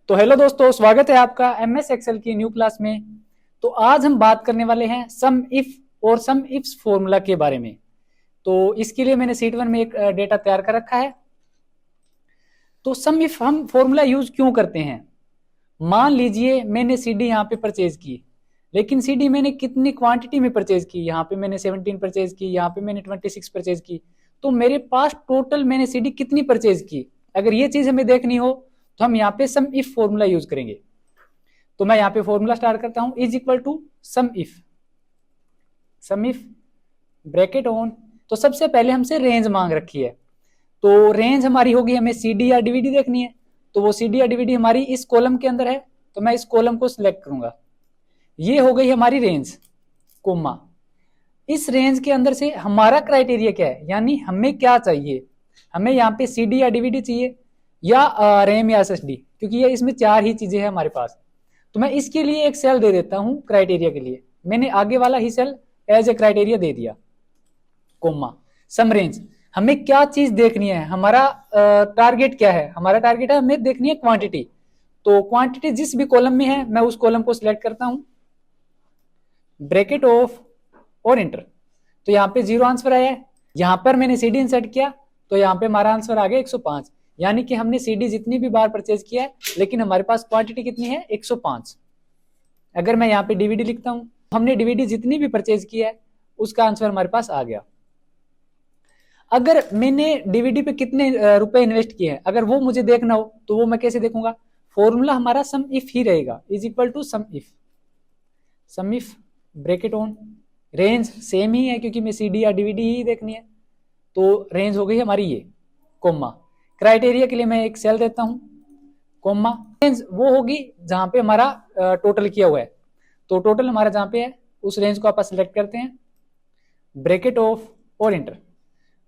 तो हेलो दोस्तों, स्वागत है आपका एमएस एक्सेल की न्यू क्लास में। तो आज हम बात करने वाले हैं सम इफ और सम इफ्स फॉर्मूला के बारे में। तो इसके लिए मैंने शीट 1 में एक डेटा तैयार कर रखा है। तो सम इफ हम फॉर्मूला यूज क्यों करते हैं? मान लीजिए मैंने सीडी यहाँ पे परचेज की, लेकिन सीडी मैंने कितनी क्वांटिटी में परचेज की? यहाँ पे मैंने 17 परचेज की, यहाँ पे मैंने 26 परचेज की। तो मेरे पास टोटल मैंने सीडी कितनी परचेज की, अगर ये चीज हमें देखनी हो तो हम यहाँ पे सम इफ फॉर्मूला यूज करेंगे। तो मैं यहाँ पे फॉर्मूला स्टार्ट करता हूं, is equal to sum if bracket on. तो सबसे पहले हमसे रेंज मांग रखी है, तो रेंज हमारी होगी, हमें सीडी या डीवीडी देखनी है। तो वो सीडी या डीवीडी हमारी इस कॉलम के अंदर है, तो मैं इस कॉलम को सिलेक्ट करूंगा। ये हो गई हमारी रेंज, कोमा। इस रेंज के अंदर से हमारा क्राइटेरिया क्या है, यानी हमें क्या चाहिए? हमें यहाँ पे सीडी या डीवीडी चाहिए या रैम या एसएसडी, क्योंकि ये इसमें 4 ही चीजें हैं हमारे पास। तो मैं इसके लिए एक सेल दे देता हूं क्राइटेरिया के लिए। मैंने आगे वाला ही सेल एज ए क्राइटेरिया दे दिया, कोमा। सम रेंज, हमें क्या चीज देखनी है, हमारा टारगेट क्या है? हमारा टारगेट है, हमें देखनी है क्वांटिटी। तो क्वांटिटी जिस भी कॉलम में है मैं उस कॉलम को सिलेक्ट करता हूं, ब्रैकेट ऑफ और इंटर। तो यहाँ पे 0 आंसर आया है। यहाँ पर मैंने सीडी इंसर्ट किया तो यहाँ पे हमारा आंसर आ गया 105, यानी कि हमने सीडी जितनी भी बार परचेज किया है, लेकिन हमारे पास क्वांटिटी कितनी है? 105। अगर मैं यहाँ पे डीवीडी लिखता हूं, हमने डीवीडी जितनी भी परचेज किया है उसका आंसर हमारे पास आ गया। अगर मैंने डीवीडी पे कितने रुपए इन्वेस्ट किए हैं, अगर वो मुझे देखना हो तो वो मैं कैसे देखूंगा? फॉर्मूला हमारा सम इफ ही रहेगा, is equal to sum if bracket on. Range same ही है क्योंकि मैं सीडी या डीवीडी ही देखनी है, तो रेंज हो गई हमारी ये, कोमा। क्राइटेरिया के लिए मैं एक सेल देता हूं, कोमा। रेंज वो होगी जहां पे हमारा टोटल किया हुआ है, तो टोटल हमारा जहां पे है उस रेंज को आप सिलेक्ट करते हैं, ब्रैकेट ऑफ और इंटर।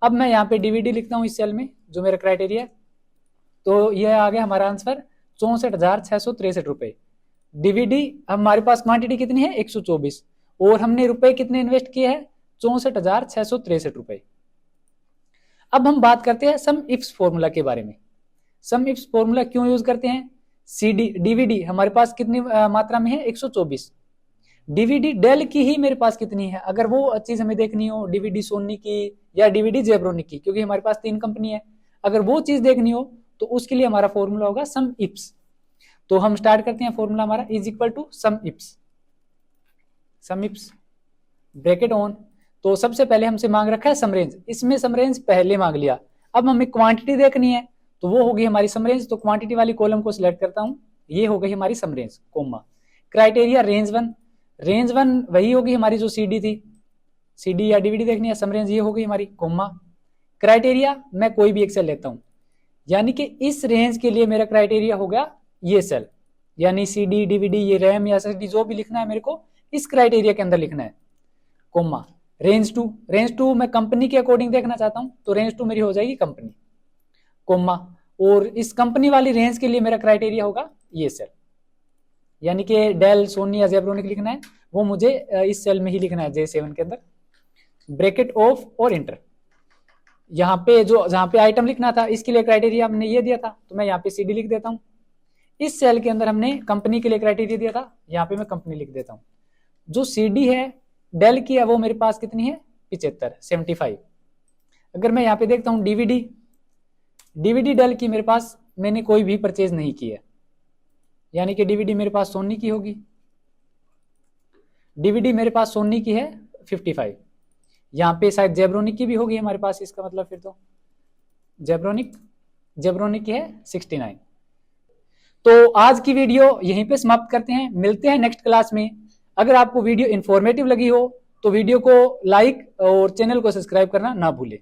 अब मैं यहाँ पे डीवीडी लिखता हूँ इस सेल में, जो मेरा क्राइटेरिया है। तो यह आ गया हमारा आंसर 64,663 रुपए। डीवीडी हमारे पास क्वांटिटी कितनी है? 124, और हमने रुपए कितने इन्वेस्ट किए हैं? 64,663 रुपए। अब हम बात करते हैं सम इफ्स फॉर्मूला के बारे में। सम इफ्स फॉर्मूला क्यों यूज करते हैं? सीडी डीवीडी हमारे पास कितनी मात्रा में है? 124। डीवीडी डेल की ही मेरे पास कितनी है? अगर वो चीज हमें देखनी हो, डीवीडी सोनी की या डीवीडी जेब्रोनिक की, क्योंकि हमारे पास 3 कंपनी है, अगर वो चीज देखनी हो तो उसके लिए हमारा फॉर्मूला होगा सम इफ्स। तो हम स्टार्ट करते हैं, फॉर्मूला हमारा is equal to sum ifs bracket on. तो सबसे पहले हमसे मांग रखा है सम रेंज, इसमें सम रेंज पहले मांग लिया। अब हमें क्वांटिटी देखनी है, तो वो होगी हमारी सम रेंज। तो क्वांटिटी वाली कॉलम को सिलेक्ट करता हूं, ये हो गई हमारी सम रेंज, कोमा। क्राइटेरिया रेंज 1 वही होगी हमारी जो सीडी थी, सीडी या डीवीडी देखनी है। सम रेंज ये हो गई हमारी, कोमा। क्राइटेरिया मैं कोई भी एक सेल लेता हूं, यानी कि इस रेंज के लिए मेरा क्राइटेरिया हो गया ये सेल, यानी सीडी डीवीडी, ये रैम या एसएसडी जो भी लिखना है मेरे को इस क्राइटेरिया के अंदर लिखना है, कोमा। रेंज 2 मैं कंपनी के अकॉर्डिंग देखना चाहता हूं, तो रेंज 2 मेरी हो जाएगी कंपनी, कोमा। और इस कंपनी वाली रेंज के लिए मेरा क्राइटेरिया होगा ये सेल, यानी कि डेल, सोनी या जेब्रोनिक लिखना है, वो मुझे इस सेल में ही लिखना है, J7 के अंदर, ब्रैकेट ऑफ और इंटर। यहाँ पे जहां पे आइटम लिखना था इसके लिए क्राइटेरिया हमने ये दिया था, तो मैं यहाँ पे सीडी लिख देता हूँ। इस सेल के अंदर हमने कंपनी के लिए क्राइटेरिया दिया था, यहाँ पे मैं कंपनी लिख देता हूँ। जो सीडी है डेल की है वो मेरे पास कितनी है? 75। अगर मैं यहाँ पे देखता हूँ डीवीडी डेल की मेरे पास मैंने कोई भी परचेज नहीं की है, यानी कि डीवीडी मेरे पास सोनी की होगी। डीवीडी मेरे पास सोनी की है 55, यहाँ पे शायद जेब्रोनिक की भी होगी हमारे पास, इसका मतलब फिर तो जेब्रोनिक की है 69। तो आज की वीडियो यहीं पे समाप्त करते हैं, मिलते हैं नेक्स्ट क्लास में। अगर आपको वीडियो इंफॉर्मेटिव लगी हो तो वीडियो को लाइक और चैनल को सब्सक्राइब करना ना भूलें।